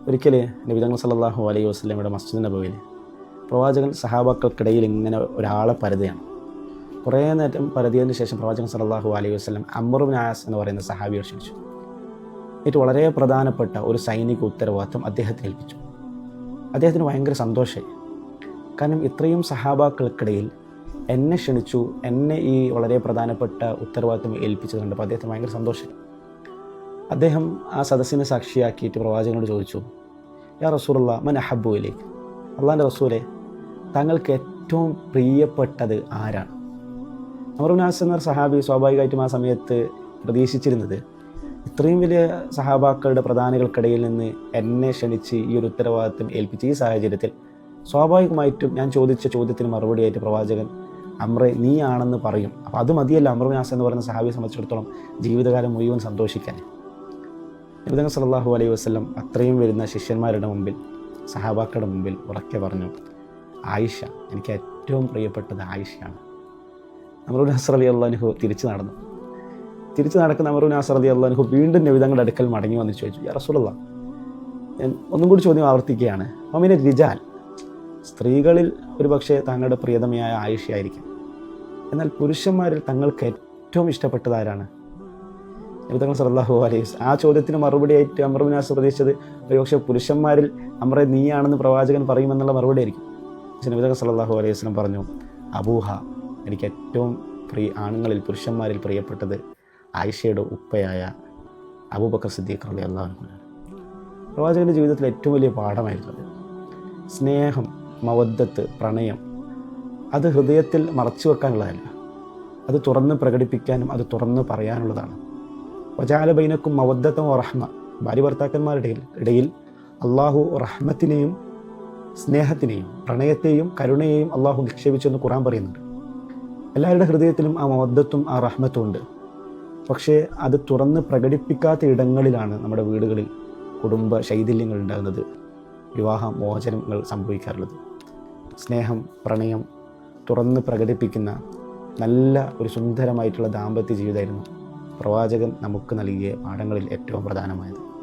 ഒരിക്കൽ നബി തങ്ങൾ സല്ലല്ലാഹു അലൈഹി വസല്ലമയുടെ മസ്ജിദ് നബവിയിൽ പ്രവാചകൻ സഹാബാക്കൾക്കിടയിൽ ഇങ്ങനെ ഒരാളെ പരതുകയാണ്. കുറേ നേരം പരതിയതിന് ശേഷം പ്രവാചകൻ സല്ലല്ലാഹു അലൈഹി വസല്ലം അംർ ഇബ്നു ആസ് എന്ന് പറയുന്ന സഹാബിയെ ക്ഷണിച്ചു. എന്നിട്ട് വളരെ പ്രധാനപ്പെട്ട ഒരു സൈനിക ഉത്തരവാദിത്വം അദ്ദേഹത്തിന് ഏൽപ്പിച്ചു. അദ്ദേഹത്തിന് ഭയങ്കര സന്തോഷമായി. കാരണം ഇത്രയും സഹാബാക്കൾക്കിടയിൽ എന്നെ ക്ഷണിച്ചു, എന്നെ ഈ വളരെ പ്രധാനപ്പെട്ട ഉത്തരവാദിത്വം ഏൽപ്പിച്ചത് കണ്ടപ്പോൾ അദ്ദേഹത്തിന് ഭയങ്കര സന്തോഷമായി. അദ്ദേഹം ആ സദസ്സിനെ സാക്ഷിയാക്കിയിട്ട് പ്രവാചകനോട് ചോദിച്ചു, യാ റസൂലുള്ളാഹ് മൻ അഹബ്ബു ഇലൈക്, അള്ളാഹിൻ്റെ റസൂലെ, താങ്കൾക്ക് ഏറ്റവും പ്രിയപ്പെട്ടത് ആരാണ്? അംർ ഇബ്നു ആസ് എന്ന സഹാബി സ്വാഭാവികമായിട്ടും ആ സമയത്ത് പ്രതീക്ഷിച്ചിരുന്നത് ഇത്രയും വലിയ സഹാബാക്കളുടെ പ്രധാനികൾക്കിടയിൽ നിന്ന് എന്നെ ക്ഷണിച്ച് ഈ ഒരു ഉത്തരവാദിത്വം ഏൽപ്പിച്ച ഈ സാഹചര്യത്തിൽ സ്വാഭാവികമായിട്ടും ഞാൻ ചോദിച്ച ചോദ്യത്തിന് മറുപടിയായിട്ട് പ്രവാചകൻ അംറെ നീ ആണെന്ന് പറയും. അപ്പോൾ അത് മതിയല്ല അംർ ഇബ്നു ആസ് എന്ന് പറയുന്ന സഹാബിയെ സംബന്ധിച്ചിടത്തോളം ജീവിതകാലം മുഴുവൻ സന്തോഷിക്കാൻ. നബി തങ്ങൾ സല്ലല്ലാഹു അലൈഹി വസല്ലം അത്രയും വരുന്ന ശിഷ്യന്മാരുടെ മുമ്പിൽ, സഹാബാക്കളുടെ മുമ്പിൽ ഉറക്കെ പറഞ്ഞു, ആയിഷ, എനിക്ക് ഏറ്റവും പ്രിയപ്പെട്ടത് ആയിഷയാണ്. അംർ ഇബ്നു ആസ് റളിയല്ലാഹു അൻഹു തിരിച്ചു നടക്കുന്ന അംർ ഇബ്നു ആസ് റളിയല്ലാഹു അൻഹു വീണ്ടും നബി തങ്ങളുടെ അടുക്കൽ മടങ്ങി വന്ന് ചോദിച്ചു, യാ റസൂലുള്ളാഹ്, ഞാൻ ഒന്നും കൂടി ചോദ്യം ആവർത്തിക്കുകയാണ്, അമിന റിജാൽ, സ്ത്രീകളിൽ ഒരു പക്ഷേ താങ്കളുടെ പ്രിയതമയായ ആയിഷയായിരിക്കും, എന്നാൽ പുരുഷന്മാരിൽ തങ്ങൾക്ക് ഏറ്റവും ഇഷ്ടപ്പെട്ടത് ആരാണ്? നബി തങ്ങൾ സല്ലല്ലാഹു അലൈഹി വസല്ലം ആ ചോദ്യത്തിന് മറുപടിയായിട്ട് അംർ ഇബ്നു ആസ് പ്രതീക്ഷിച്ചത് ഒരുപക്ഷെ പുരുഷന്മാരിൽ അംറെ നീയാണെന്ന് പ്രവാചകൻ പറയുമെന്നുള്ള മറുപടി ആയിരിക്കും. പക്ഷേ നബി തങ്ങൾ സല്ലല്ലാഹു അലൈഹി വസല്ലം പറഞ്ഞു, അബൂഹ, എനിക്ക് ഏറ്റവും ആണുങ്ങളിൽ പുരുഷന്മാരിൽ പ്രിയപ്പെട്ടത് ആയിഷയുടെ ഉപ്പയായ അബൂബക്കർ സിദ്ദീഖ് റളിയല്ലാഹു അൻഹു. പ്രവാചകൻ്റെ ജീവിതത്തിൽ ഏറ്റവും വലിയ പാഠമായിരുന്നത് സ്നേഹം, മവദ്ദത്ത്, പ്രണയം അത് ഹൃദയത്തിൽ മറച്ചു വെക്കാനുള്ളതല്ല, അത് തുറന്ന് പ്രകടിപ്പിക്കാനും അത് തുറന്ന് പറയാനുള്ളതാണ്. വജഅല ബൈനക്കും മവദ്ദത്തൻ വറഹ്മ, ഭാര്യ ഭർത്താക്കന്മാരുടെ ഇടയിൽ അള്ളാഹു റഹ്മത്തിനെയും സ്നേഹത്തിനെയും പ്രണയത്തെയും കരുണയെയും അള്ളാഹു നിക്ഷേപിച്ചെന്ന് ഖുർആൻ പറയുന്നുണ്ട്. എല്ലാവരുടെ ഹൃദയത്തിലും ആ മവദ്ദത്തും ആ റഹ്മത്തും ഉണ്ട്. പക്ഷേ അത് തുറന്ന് പ്രകടിപ്പിക്കാത്ത ഇടങ്ങളിലാണ് നമ്മുടെ വീടുകളിൽ കുടുംബ ശൈഥില്യങ്ങൾ ഉണ്ടാകുന്നത്, വിവാഹ മോചനങ്ങൾ സംഭവിക്കാറുള്ളത്. സ്നേഹം, പ്രണയം തുറന്ന് പ്രകടിപ്പിക്കുന്ന നല്ല ഒരു സുന്ദരമായിട്ടുള്ള ദാമ്പത്യ ജീവിതമായിരുന്നു പ്രവാചകൻ നമുക്ക് നൽകിയ പാഠങ്ങളിൽ ഏറ്റവും പ്രധാനമായത്.